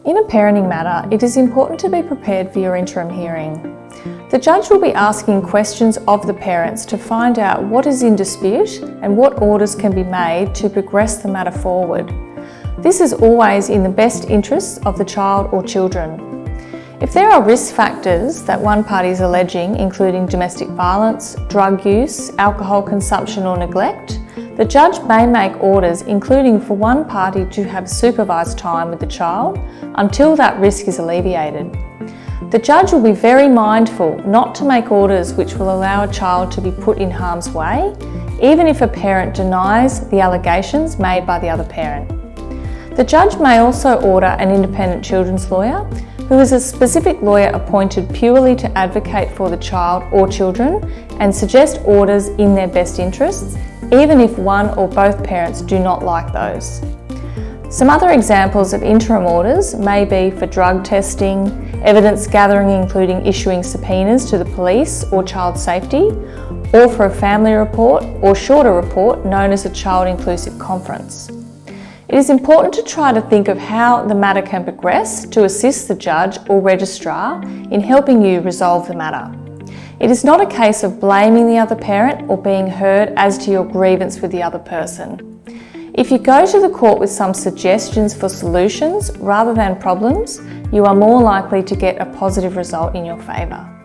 In a parenting matter, it is important to be prepared for your interim hearing. The judge will be asking questions of the parents to find out what is in dispute and what orders can be made to progress the matter forward. This is always in the best interests of the child or children. If there are risk factors that one party is alleging, including domestic violence, drug use, alcohol consumption or neglect, the judge may make orders including for one party to have supervised time with the child until that risk is alleviated. The judge will be very mindful not to make orders which will allow a child to be put in harm's way, even if a parent denies the allegations made by the other parent. The judge may also order an independent children's lawyer, who is a specific lawyer appointed purely to advocate for the child or children and suggest orders in their best interests, even if one or both parents do not like those. Some other examples of interim orders may be for drug testing, evidence gathering including issuing subpoenas to the police or child safety, or for a family report or shorter report known as a child inclusive conference. It is important to try to think of how the matter can progress to assist the judge or registrar in helping you resolve the matter. It is not a case of blaming the other parent or being heard as to your grievance with the other person. If you go to the court with some suggestions for solutions rather than problems, you are more likely to get a positive result in your favour.